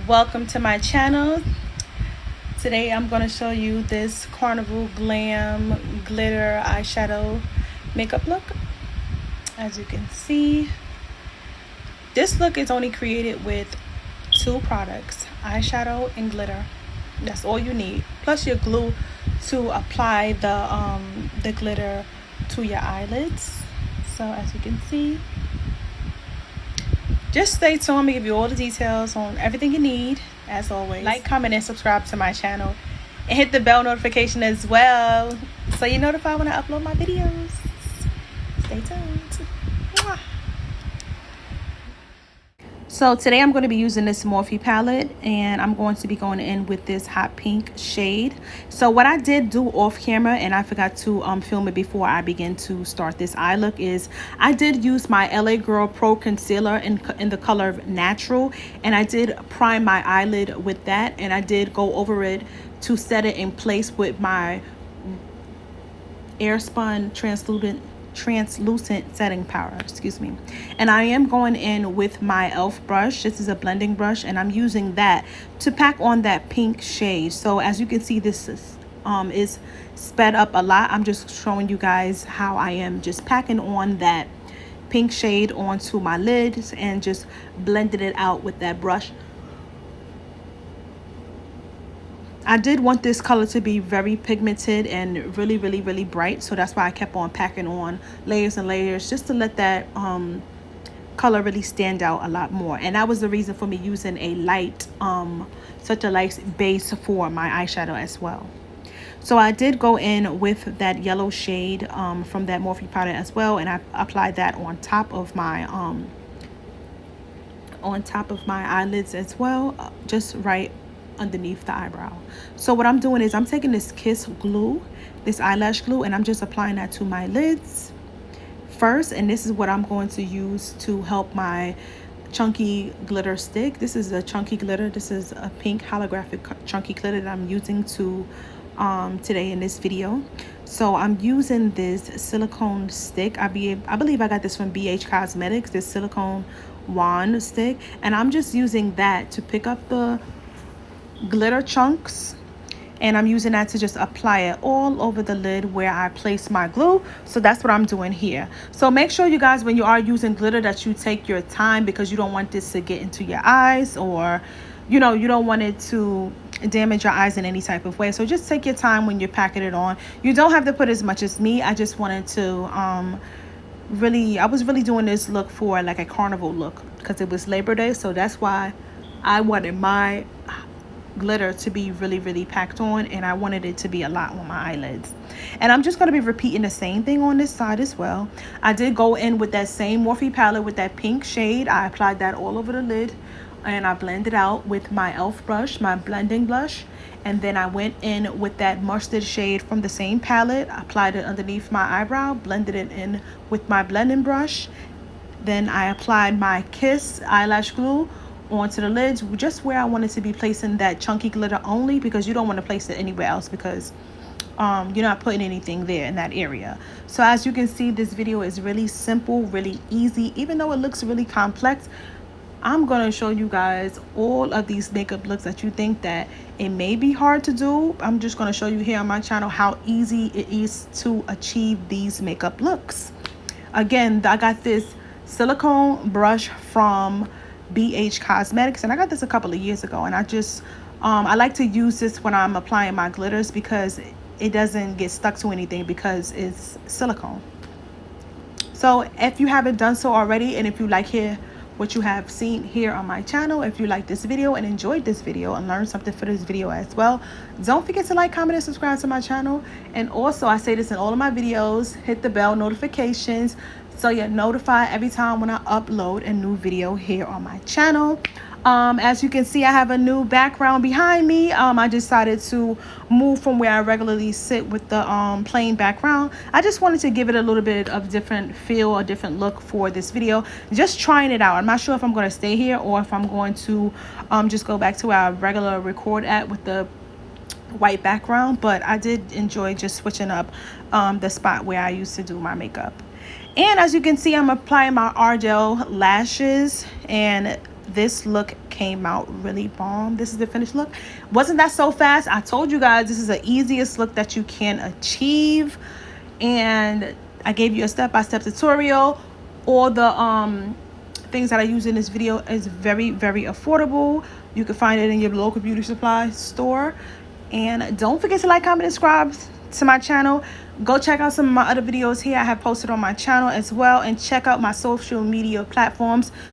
Welcome to my channel. Today I'm going to show you this Carnival Glam glitter eyeshadow makeup look. As you can see, this look is only created with two products, eyeshadow and glitter. That's all you need, plus your glue to apply the glitter to your eyelids. So as you can see, just stay tuned. I'm gonna give you all the details on everything you need. As always, like, comment, and subscribe to my channel, and hit the bell notification as well, so you're notified when I upload my videos. Stay tuned. Mwah. So today I'm going to be using this Morphe palette, and I'm going to be going in with this hot pink shade. So what I did do off camera, and I forgot to film it before I begin to start this eye look, is I did use my LA Girl Pro Concealer in the color Natural, and I did prime my eyelid with that, and I did go over it to set it in place with my Airspun translucent setting powder, excuse me. And I am going in with my elf brush. This is a blending brush, and I'm using that to pack on that pink shade. So as you can see, this is sped up a lot. I'm just showing you guys how I am just packing on that pink shade onto my lids and just blended it out with that brush. I did want this color to be very pigmented and really bright, so that's why I kept on packing on layers and layers, just to let that color really stand out a lot more. And that was the reason for me using a light such a light base for my eyeshadow as well. So I did go in with that yellow shade from that Morphe powder as well, and I applied that on top of my eyelids as well, just right underneath the eyebrow. So what I'm doing is I'm taking this Kiss glue, this eyelash glue, and I'm just applying that to my lids first. And this is what I'm going to use to help my chunky glitter stick. This is a chunky glitter. This is a pink holographic chunky glitter that I'm using to today in this video. So I'm using this silicone stick. I believe I got this from BH Cosmetics, this silicone wand stick, and I'm just using that to pick up the glitter chunks, and I'm using that to just apply it all over the lid where I place my glue. So that's what I'm doing here. So make sure you guys, when you are using glitter, that you take your time, because you don't want this to get into your eyes, or you don't want it to damage your eyes in any type of way. So just take your time when you're packing it on. You don't have to put as much as me. I just wanted to I was really doing this look for like a carnival look, because it was Labor Day, so that's why I wanted my glitter to be really packed on, and I wanted it to be a lot on my eyelids. And I'm just going to be repeating the same thing on this side as well. I did go in with that same Morphe palette with that pink shade. I applied that all over the lid, and I blended out with my elf brush, my blending blush. And then I went in with that mustard shade from the same palette, applied it underneath my eyebrow, blended it in with my blending brush. Then I applied my Kiss eyelash glue onto the lids, just where I wanted to be placing that chunky glitter only, because you don't want to place it anywhere else, because you're not putting anything there in that area. So as you can see, this video is really simple, really easy. Even though it looks really complex, I'm going to show you guys all of these makeup looks that you think that it may be hard to do. I'm just going to show you here on my channel how easy it is to achieve these makeup looks. Again, I got this silicone brush from BH Cosmetics, and I got this a couple of years ago, and I just I like to use this when I'm applying my glitters, because it doesn't get stuck to anything because it's silicone. So if you haven't done so already, and if you like what you have seen here on my channel, if you like this video and enjoyed this video and learned something for this video as well, don't forget to like, comment, and subscribe to my channel. And also, I say this in all of my videos, hit the bell notifications so you're notified every time when I upload a new video here on my channel. As you can see, I have a new background behind me. I decided to move from where I regularly sit with the plain background. I just wanted to give it a little bit of different feel, a different look for this video. Just trying it out. I'm not sure if I'm going to stay here or if I'm going to just go back to where I regular record at with the white background, but I did enjoy just switching up the spot where I used to do my makeup. And as you can see, I'm applying my Ardell lashes, and this look came out really bomb. This is the finished look. Wasn't that so fast? I told you guys this is the easiest look that you can achieve, and I gave you a step-by-step tutorial. All the things that I use in this video is very, very affordable. You can find it in your local beauty supply store. And don't forget to like, comment, and subscribe to my channel. Go check out some of my other videos here I have posted on my channel as well, and check out my social media platforms.